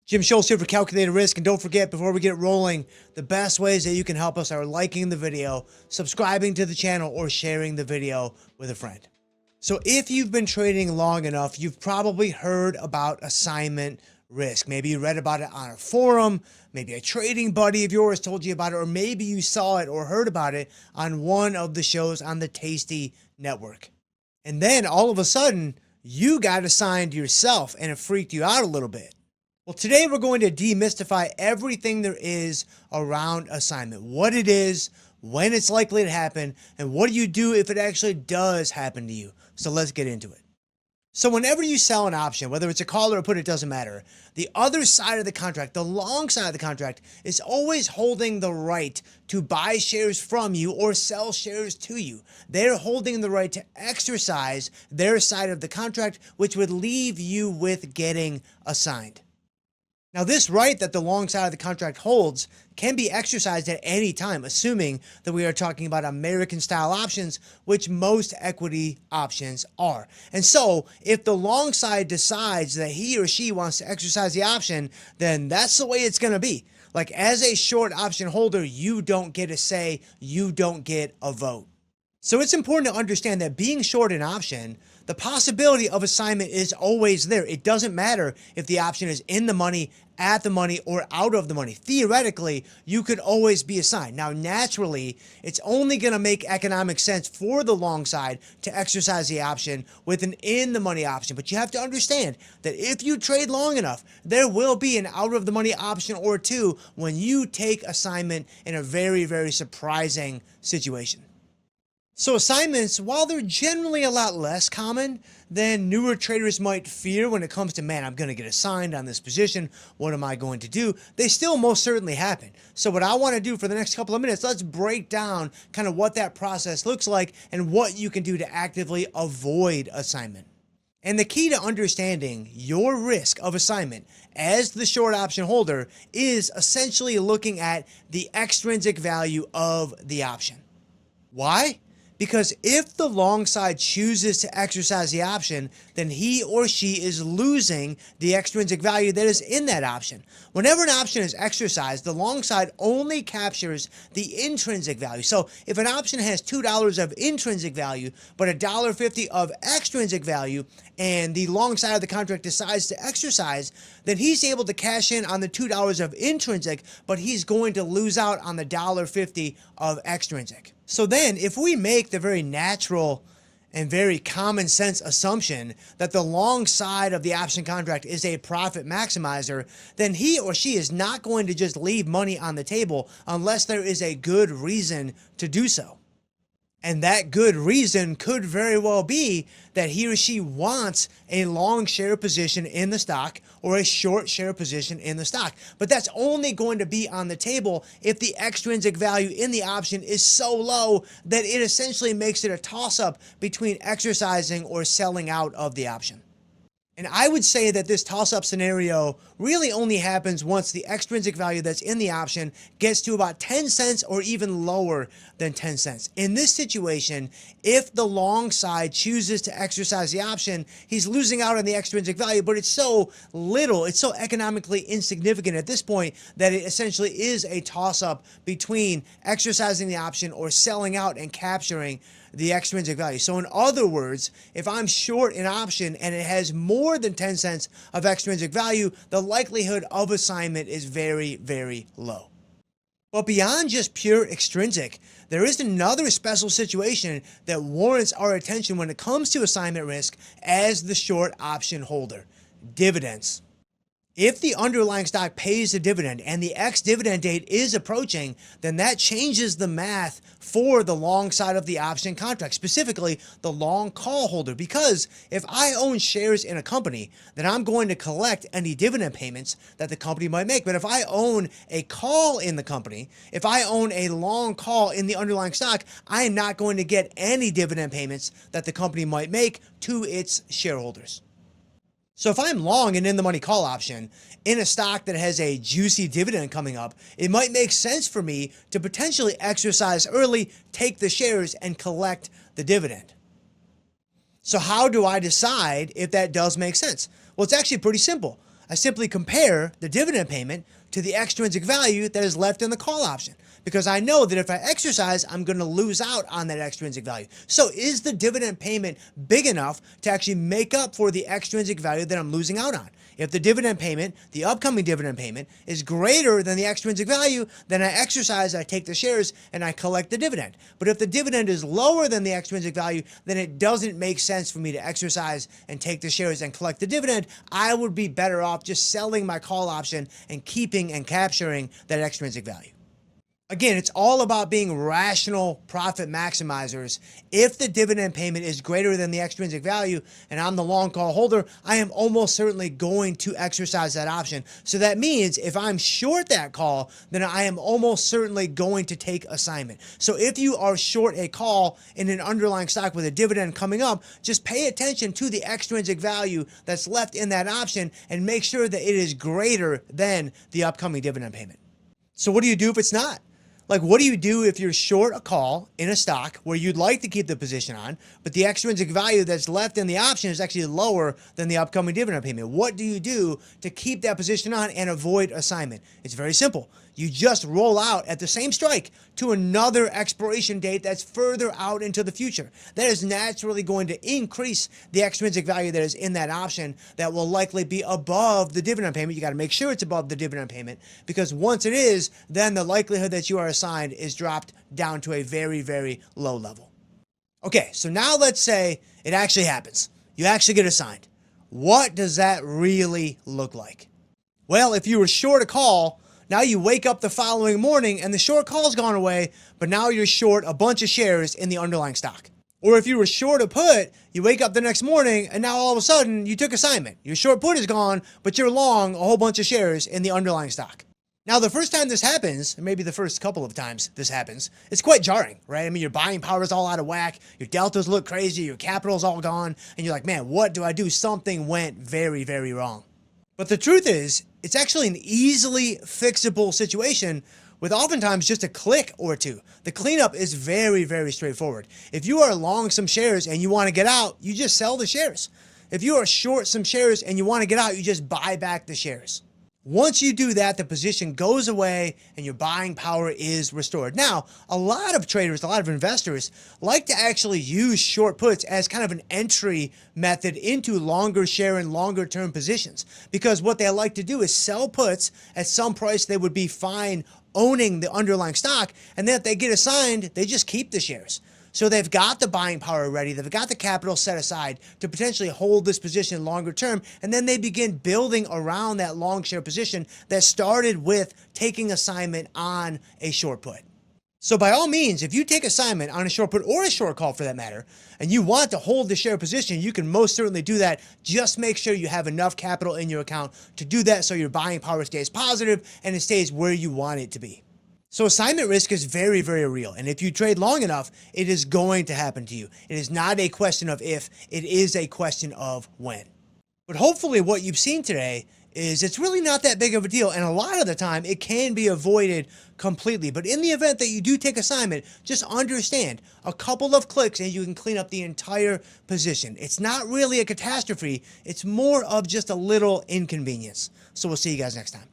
Jim Schultz here for Calculated Risk, and don't forget, before we get rolling, the best ways that you can help us are liking the video, subscribing to the channel, or sharing the video with a friend. So if you've been trading long enough, you've probably heard about assignment risk. Maybe you read about it on a forum, maybe a trading buddy of yours told you about it, or maybe you saw it or heard about it on one of the shows on the Tasty Network. And then all of a sudden, you got assigned yourself and it freaked you out a little bit. Well, today we're going to demystify everything there is around assignment, what it is, when it's likely to happen, and what do you do if it actually does happen to you. So let's get into it. So whenever you sell an option, whether it's a call or a put, it doesn't matter. The other side of the contract, the long side of the contract, is always holding the right to buy shares from you or sell shares to you. They're holding the right to exercise their side of the contract, which would leave you with getting assigned. Now, this right that the long side of the contract holds can be exercised at any time, assuming that we are talking about American-style options, which most equity options are. And so, if the long side decides that he or she wants to exercise the option, then that's the way it's going to be. Like, as a short option holder, you don't get a say, you don't get a vote. So it's important to understand that being short an option, the possibility of assignment is always there. It doesn't matter if the option is in the money, at the money, or out of the money. Theoretically, you could always be assigned. Now, naturally, it's only going to make economic sense for the long side to exercise the option with an in-the-money option. But you have to understand that if you trade long enough, there will be an out-of-the-money option or two when you take assignment in a very, very surprising situation. So assignments, while they're generally a lot less common than newer traders might fear when it comes to, man, I'm going to get assigned on this position, what am I going to do? They still most certainly happen. So what I want to do for the next couple of minutes, let's break down kind of what that process looks like and what you can do to actively avoid assignment. And the key to understanding your risk of assignment as the short option holder is essentially looking at the extrinsic value of the option. Why? Because if the long side chooses to exercise the option, then he or she is losing the extrinsic value that is in that option. Whenever an option is exercised, the long side only captures the intrinsic value. So if an option has $2 of intrinsic value, but $1.50 of extrinsic value, and the long side of the contract decides to exercise, then he's able to cash in on the $2 of intrinsic, but he's going to lose out on the $1.50 of extrinsic. So then, if we make the very natural and very common sense assumption that the long side of the option contract is a profit maximizer, then he or she is not going to just leave money on the table unless there is a good reason to do so. And that good reason could very well be that he or she wants a long share position in the stock or a short share position in the stock. But that's only going to be on the table if the extrinsic value in the option is so low that it essentially makes it a toss-up between exercising or selling out of the option. And I would say that this toss-up scenario really only happens once the extrinsic value that's in the option gets to about 10 cents or even lower than 10 cents. In this situation, if the long side chooses to exercise the option, he's losing out on the extrinsic value, but it's so little, it's so economically insignificant at this point that it essentially is a toss-up between exercising the option or selling out and capturing the extrinsic value. So in other words, if I'm short an option and it has more than 10 cents of extrinsic value, the likelihood of assignment is very, very low. But beyond just pure extrinsic, there is another special situation that warrants our attention when it comes to assignment risk as the short option holder: dividends. If the underlying stock pays a dividend and the ex-dividend date is approaching, then that changes the math for the long side of the option contract, specifically the long call holder. Because if I own shares in a company, then I'm going to collect any dividend payments that the company might make. But if I own a call in the company, if I own a long call in the underlying stock, I am not going to get any dividend payments that the company might make to its shareholders. So if I'm long an in-the-money call option in a stock that has a juicy dividend coming up, it might make sense for me to potentially exercise early, take the shares, and collect the dividend. So how do I decide if that does make sense? Well, it's actually pretty simple. I simply compare the dividend payment to the extrinsic value that is left in the call option, because I know that if I exercise, I'm going to lose out on that extrinsic value. So is the dividend payment big enough to actually make up for the extrinsic value that I'm losing out on? If the dividend payment, the upcoming dividend payment, is greater than the extrinsic value, then I exercise, I take the shares, and I collect the dividend. But if the dividend is lower than the extrinsic value, then it doesn't make sense for me to exercise and take the shares and collect the dividend. I would be better off just selling my call option and keeping and capturing that extrinsic value. Again, it's all about being rational profit maximizers. If the dividend payment is greater than the extrinsic value and I'm the long call holder, I am almost certainly going to exercise that option. So that means if I'm short that call, then I am almost certainly going to take assignment. So if you are short a call in an underlying stock with a dividend coming up, just pay attention to the extrinsic value that's left in that option and make sure that it is greater than the upcoming dividend payment. So what do you do if it's not? Like, what do you do if you're short a call in a stock where you'd like to keep the position on, but the extrinsic value that's left in the option is actually lower than the upcoming dividend payment? What do you do to keep that position on and avoid assignment? It's very simple. You just roll out at the same strike to another expiration date that's further out into the future. That is naturally going to increase the extrinsic value that is in that option that will likely be above the dividend payment. You got to make sure it's above the dividend payment, because once it is, then the likelihood that you are assigned is dropped down to a very, very low level. Okay, so now let's say it actually happens. You actually get assigned. What does that really look like? Well, if you were short a call, now you wake up the following morning and the short call's gone away, but now you're short a bunch of shares in the underlying stock. Or if you were short a put, you wake up the next morning and now all of a sudden you took assignment. Your short put is gone, but you're long a whole bunch of shares in the underlying stock. Now, the first time this happens, or maybe the first couple of times this happens, it's quite jarring, right? I mean, your buying power is all out of whack, your deltas look crazy, your capital's all gone, and you're like, man, what do I do? Something went very, very wrong. But the truth is, it's actually an easily fixable situation with oftentimes just a click or two. The cleanup is very, very straightforward. If you are long some shares and you want to get out, you just sell the shares. If you are short some shares and you want to get out, you just buy back the shares. Once you do that, the position goes away and your buying power is restored. Now, a lot of traders, a lot of investors like to actually use short puts as kind of an entry method into longer share and longer term positions, because what they like to do is sell puts at some price they would be fine owning the underlying stock, and then if they get assigned, they just keep the shares. So they've got the buying power ready, they've got the capital set aside to potentially hold this position longer term, and then they begin building around that long share position that started with taking assignment on a short put. So by all means, if you take assignment on a short put or a short call for that matter, and you want to hold the share position, you can most certainly do that. Just make sure you have enough capital in your account to do that so your buying power stays positive and it stays where you want it to be. So assignment risk is very, very real. And if you trade long enough, it is going to happen to you. It is not a question of if, it is a question of when. But hopefully what you've seen today is it's really not that big of a deal. And a lot of the time it can be avoided completely. But in the event that you do take assignment, just understand a couple of clicks and you can clean up the entire position. It's not really a catastrophe. It's more of just a little inconvenience. So we'll see you guys next time.